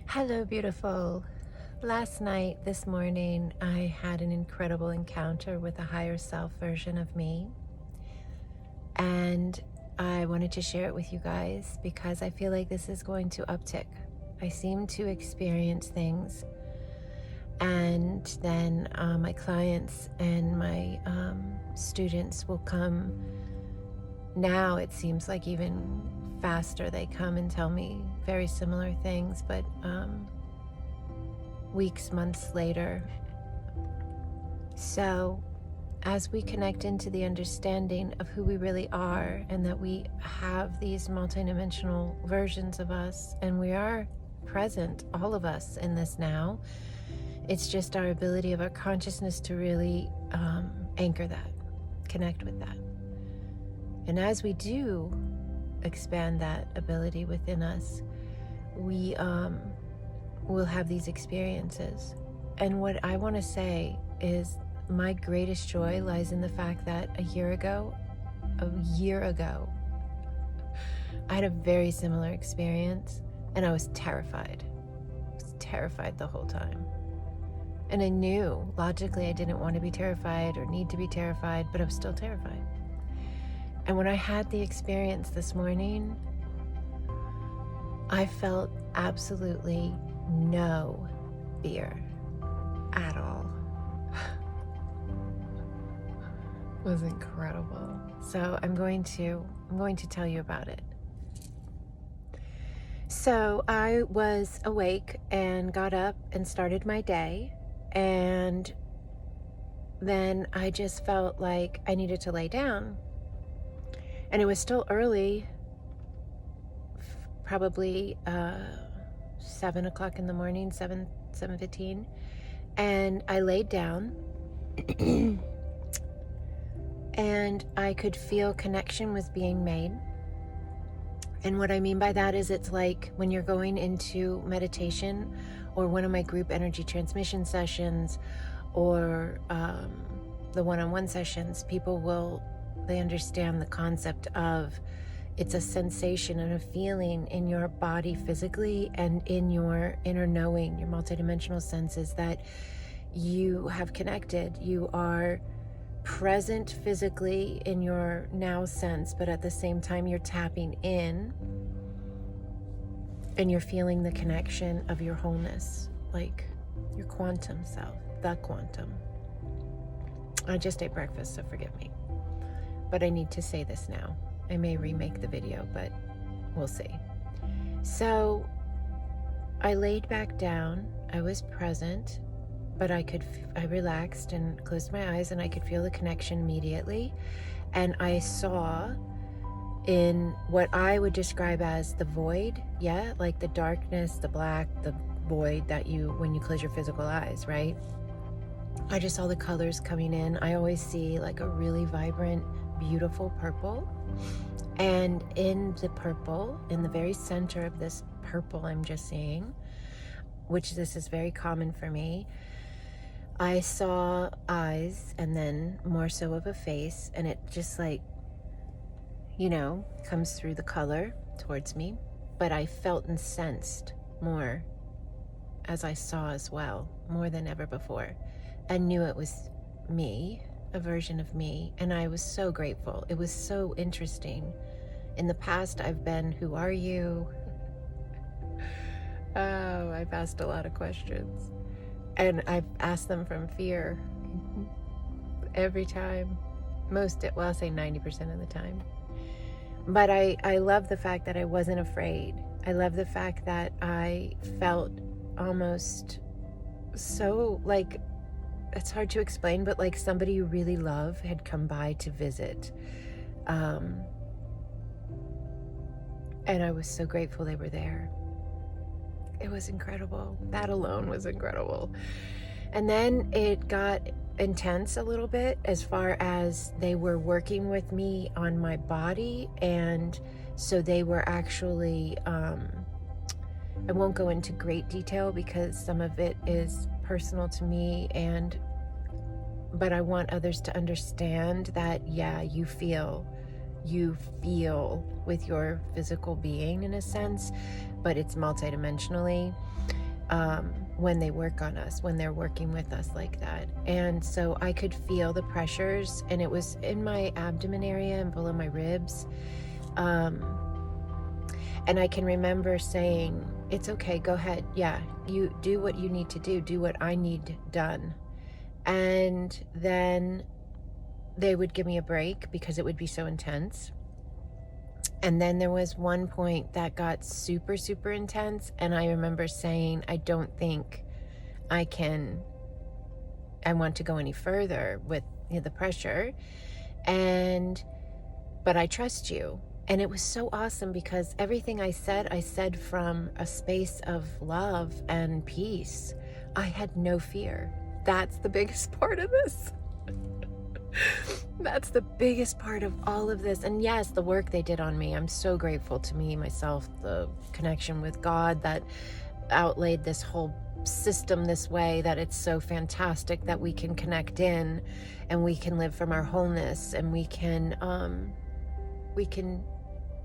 Hello, beautiful. This morning, I had an incredible encounter with a higher self version of me. And I wanted to share it with you guys because I feel like this is going to uptick. I seem to experience things, and then my clients and my students will come. Now it seems like even faster. They come and tell me very similar things, but weeks, months later. So as we connect into the understanding of who we really are, and that we have these multidimensional versions of us, and we are present, all of us, in this now, it's just our ability of our consciousness to really anchor that, connect with that. And as we do expand that ability within us, we will have these experiences. And what I want to say is my greatest joy lies in the fact that a year ago, I had a very similar experience, and I was terrified. I was terrified the whole time. And I knew logically I didn't want to be terrified or need to be terrified, but I was still terrified. And when I had the experience this morning, I felt absolutely no fear at all. It was incredible. So I'm going to tell you about it. So I was awake and got up and started my day, and then I just felt like I needed to lay down. And it was still early, probably 7 o'clock in the morning, 7:15. And I laid down and I could feel connection was being made. And what I mean by that is, it's like when you're going into meditation or one of my group energy transmission sessions, or the one-on-one sessions, they understand the concept of, it's a sensation and a feeling in your body physically and in your inner knowing, your multidimensional senses, that you have connected. You are present physically in your now sense, but at the same time you're tapping in and you're feeling the connection of your wholeness, like your quantum self, the quantum. I just ate breakfast, so forgive me. But I need to say this now. I may remake the video, but we'll see. So I laid back down. I was present, but I relaxed and closed my eyes, and I could feel the connection immediately. And I saw in what I would describe as the void, like the darkness, the black, the void that when you close your physical eyes, right? I just saw the colors coming in. I always see like a really vibrant, beautiful purple. And in the purple, in the very center of this purple I'm just seeing, which this is very common for me, I saw eyes, and then more so of a face, and it just like, comes through the color towards me. But I felt and sensed more as I saw as well, more than ever before. I knew it was me, a version of me, and I was so grateful. It was so interesting. In the past, I've been, who are you? Oh, I've asked a lot of questions. And I've asked them from fear every time. I'll say 90% of the time. But I love the fact that I wasn't afraid. I love the fact that I felt almost so like, it's hard to explain, but like somebody you really love had come by to visit. And I was so grateful they were there. It was incredible. That alone was incredible. And then it got intense a little bit, as far as they were working with me on my body. And so they were actually, I won't go into great detail because some of it is personal to me, but I want others to understand that, you feel you feel with your physical being in a sense, but it's multidimensionally when they work on us, when they're working with us like that. And so I could feel the pressures, and it was in my abdomen area and below my ribs. And I can remember saying, it's okay, go ahead. Yeah, you do what you need to do what I need done. And then they would give me a break because it would be so intense. And then there was one point that got super, super intense. And I remember saying, I don't think I want to go any further with the pressure. But I trust you. And it was so awesome because everything I said from a space of love and peace. I had no fear. That's the biggest part of this. That's the biggest part of all of this. And yes, the work they did on me, I'm so grateful to me, myself, the connection with God that outlaid this whole system this way, that it's so fantastic that we can connect in and we can live from our wholeness, and we can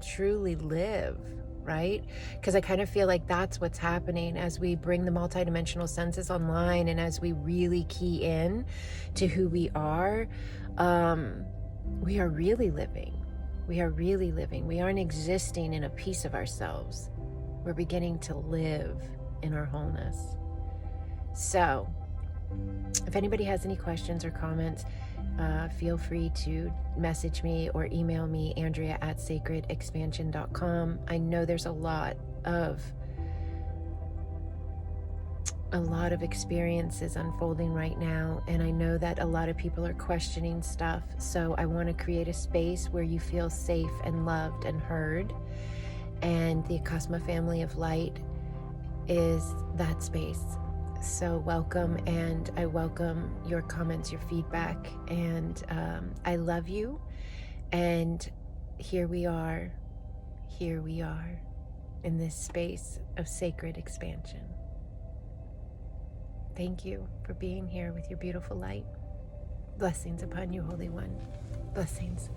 truly live, right? Because I kind of feel like that's what's happening as we bring the multidimensional senses online, and as we really key in to who we are really living. We are really living. We aren't existing in a piece of ourselves. We're beginning to live in our wholeness. So if anybody has any questions or comments, feel free to message me or email me, Andrea at SacredExpansion.com. I know there's a lot of experiences unfolding right now, and I know that a lot of people are questioning stuff. So I want to create a space where you feel safe and loved and heard. And the Acasma family of light is that space. So welcome, and I welcome your comments, your feedback, and I love you. And here we are in this space of sacred expansion. Thank you for being here with your beautiful light. Blessings upon you, Holy One. Blessings.